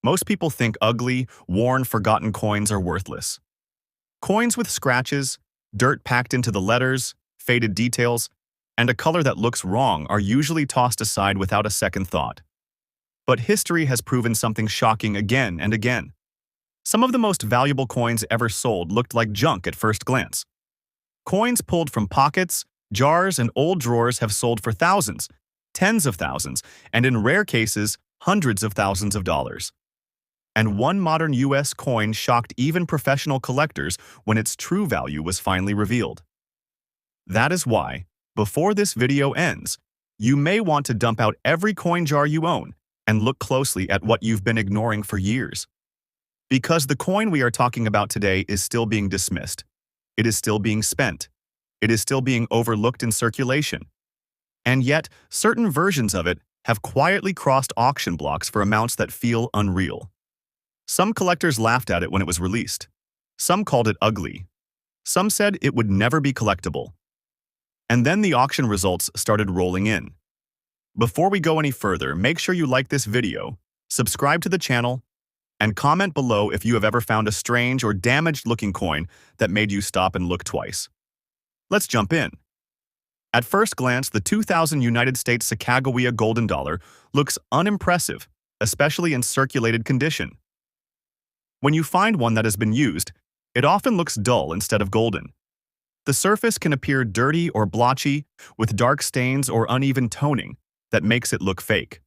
Most people think ugly, worn, forgotten coins are worthless. Coins with scratches, dirt packed into the letters, faded details, and a color that looks wrong are usually tossed aside without a second thought. But history has proven something shocking again and again. Some of the most valuable coins ever sold looked like junk at first glance. Coins pulled from pockets, jars, and old drawers have sold for thousands, tens of thousands, and in rare cases, hundreds of thousands of dollars. And one modern US coin shocked even professional collectors when its true value was finally revealed. That is why, before this video ends, you may want to dump out every coin jar you own and look closely at what you've been ignoring for years. Because the coin we are talking about today is still being dismissed. It is still being spent. It is still being overlooked in circulation. And yet, certain versions of it have quietly crossed auction blocks for amounts that feel unreal. Some collectors laughed at it when it was released. Some called it ugly. Some said it would never be collectible. And then the auction results started rolling in. Before we go any further, make sure you like this video, subscribe to the channel, and comment below if you have ever found a strange or damaged-looking coin that made you stop and look twice. Let's jump in. At first glance, the 2000 United States Sacagawea golden dollar looks unimpressive, especially in circulated condition. When you find one that has been used, it often looks dull instead of golden. The surface can appear dirty or blotchy, with dark stains or uneven toning that makes it look fake.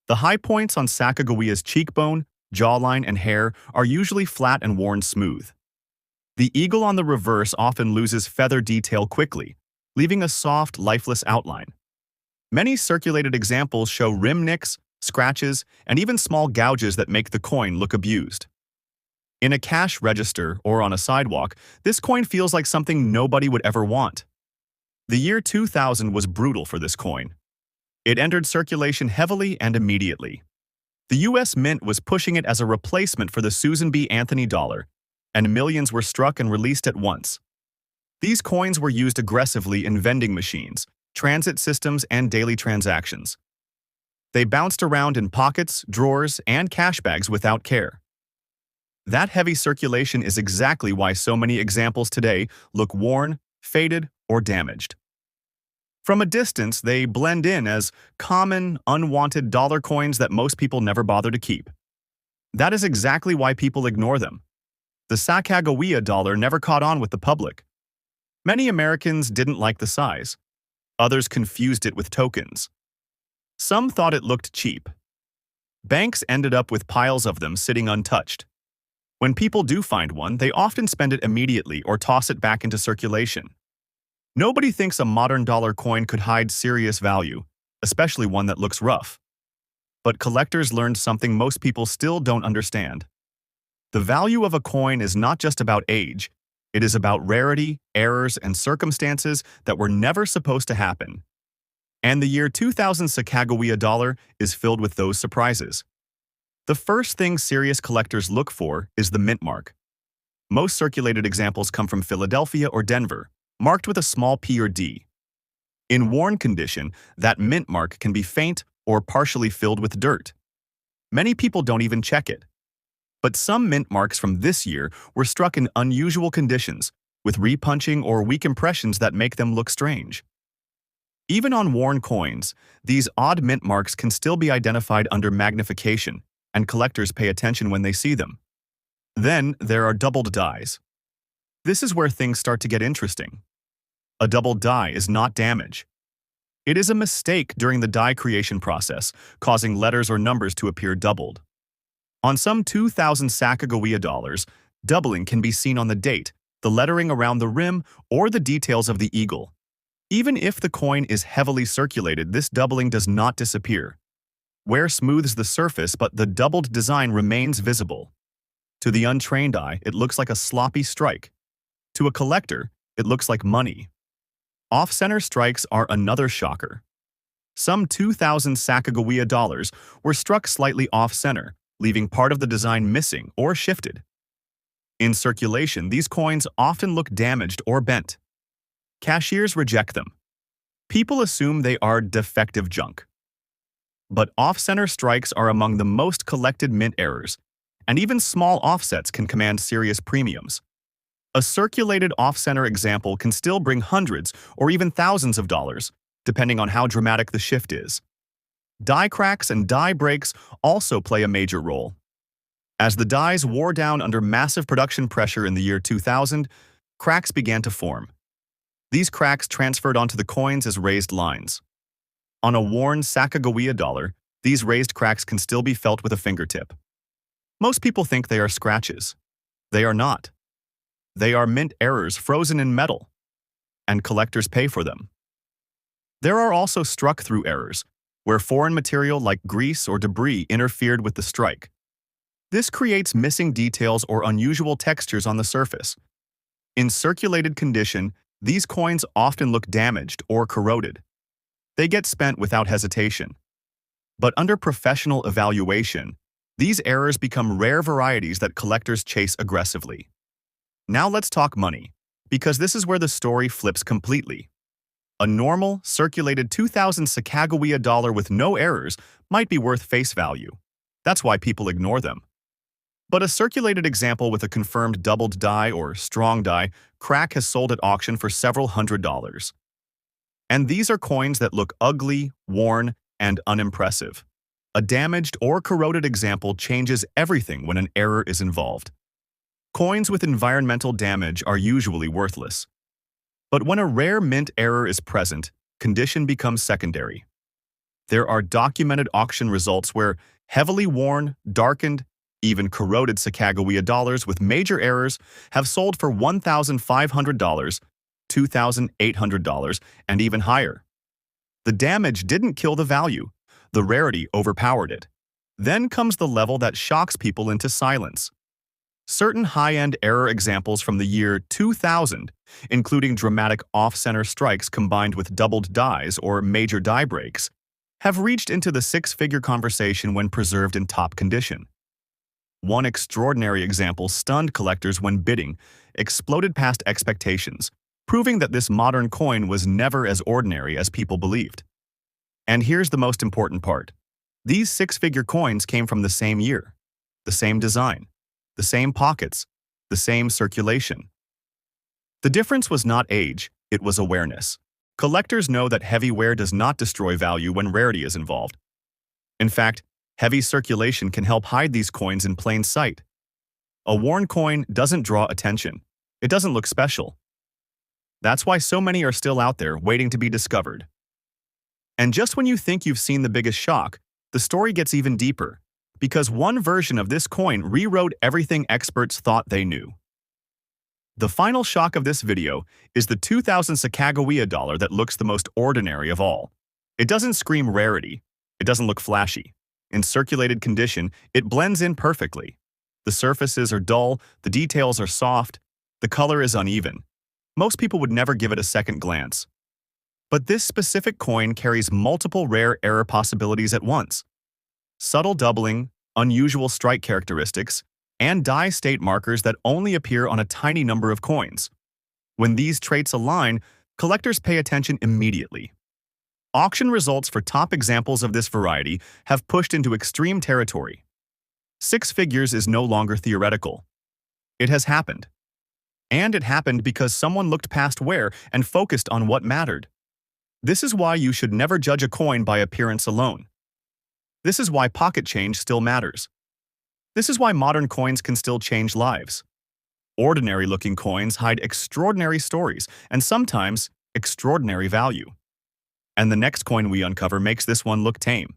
The high points on Sacagawea's cheekbone, jawline, and hair are usually flat and worn smooth. The eagle on the reverse often loses feather detail quickly, leaving a soft, lifeless outline. Many circulated examples show rim nicks, scratches, and even small gouges that make the coin look abused. In a cash register or on a sidewalk, this coin feels like something nobody would ever want. The year 2000 was brutal for this coin. It entered circulation heavily and immediately. The U.S. Mint was pushing it as a replacement for the Susan B. Anthony dollar, and millions were struck and released at once. These coins were used aggressively in vending machines, transit systems, and daily transactions. They bounced around in pockets, drawers, and cash bags without care. That heavy circulation is exactly why so many examples today look worn, faded, or damaged. From a distance, they blend in as common, unwanted dollar coins that most people never bother to keep. That is exactly why people ignore them. The Sacagawea dollar never caught on with the public. Many Americans didn't like the size. Others confused it with tokens. Some thought it looked cheap. Banks ended up with piles of them sitting untouched. When people do find one, they often spend it immediately or toss it back into circulation. Nobody thinks a modern dollar coin could hide serious value, especially one that looks rough. But collectors learned something most people still don't understand. The value of a coin is not just about age. It is about rarity, errors, and circumstances that were never supposed to happen. And the year 2000 Sacagawea dollar is filled with those surprises. The first thing serious collectors look for is the mint mark. Most circulated examples come from Philadelphia or Denver, marked with a small P or D. In worn condition, that mint mark can be faint or partially filled with dirt. Many people don't even check it. But some mint marks from this year were struck in unusual conditions, with repunching or weak impressions that make them look strange. Even on worn coins, these odd mint marks can still be identified under magnification, and collectors pay attention when they see them. Then there are doubled dies. This is where things start to get interesting. A doubled die is not damage. It is a mistake during the die creation process, causing letters or numbers to appear doubled. On some 2000 Sacagawea dollars, doubling can be seen on the date, the lettering around the rim, or the details of the eagle. Even if the coin is heavily circulated, this doubling does not disappear. Wear smooths the surface, but the doubled design remains visible. To the untrained eye, it looks like a sloppy strike. To a collector, it looks like money. Off-center strikes are another shocker. Some 2000 Sacagawea dollars were struck slightly off-center, leaving part of the design missing or shifted. In circulation, these coins often look damaged or bent. Cashiers reject them. People assume they are defective junk. But off-center strikes are among the most collected mint errors, and even small offsets can command serious premiums. A circulated off-center example can still bring hundreds or even thousands of dollars, depending on how dramatic the shift is. Die cracks and die breaks also play a major role. As the dies wore down under massive production pressure in the year 2000, cracks began to form. These cracks transferred onto the coins as raised lines. On a worn Sacagawea dollar, these raised cracks can still be felt with a fingertip. Most people think they are scratches. They are not. They are mint errors frozen in metal, and collectors pay for them. There are also struck-through errors, where foreign material like grease or debris interfered with the strike. This creates missing details or unusual textures on the surface. In circulated condition, these coins often look damaged or corroded. They get spent without hesitation. But under professional evaluation, these errors become rare varieties that collectors chase aggressively. Now let's talk money, because this is where the story flips completely. A normal, circulated 2000 Sacagawea dollar with no errors might be worth face value. That's why people ignore them. But a circulated example with a confirmed doubled die or strong die crack has sold at auction for several $100s. And these are coins that look ugly, worn, and unimpressive. A damaged or corroded example changes everything when an error is involved. Coins with environmental damage are usually worthless. But when a rare mint error is present, condition becomes secondary. There are documented auction results where heavily worn, darkened, even corroded Sacagawea dollars with major errors have sold for $1,500, $2,800, and even higher. The damage didn't kill the value. The rarity overpowered it. Then comes the level that shocks people into silence. Certain high-end error examples from the year 2000, including dramatic off-center strikes combined with doubled dies or major die breaks, have reached into the six-figure conversation when preserved in top condition. One extraordinary example stunned collectors when bidding, exploded past expectations, proving that this modern coin was never as ordinary as people believed. And here's the most important part. These six-figure coins came from the same year, the same design, the same pockets, the same circulation. The difference was not age, it was awareness. Collectors know that heavy wear does not destroy value when rarity is involved. In fact, heavy circulation can help hide these coins in plain sight. A worn coin doesn't draw attention. It doesn't look special. That's why so many are still out there waiting to be discovered. And just when you think you've seen the biggest shock, the story gets even deeper, because one version of this coin rewrote everything experts thought they knew. The final shock of this video is the 2000 Sacagawea dollar that looks the most ordinary of all. It doesn't scream rarity. It doesn't look flashy. In circulated condition, it blends in perfectly. The surfaces are dull, the details are soft, the color is uneven. Most people would never give it a second glance. But this specific coin carries multiple rare error possibilities at once. Subtle doubling, unusual strike characteristics, and die state markers that only appear on a tiny number of coins. When these traits align, collectors pay attention immediately. Auction results for top examples of this variety have pushed into extreme territory. Six figures is no longer theoretical. It has happened. And it happened because someone looked past wear and focused on what mattered. This is why you should never judge a coin by appearance alone. This is why pocket change still matters. This is why modern coins can still change lives. Ordinary-looking coins hide extraordinary stories and sometimes extraordinary value. And the next coin we uncover makes this one look tame.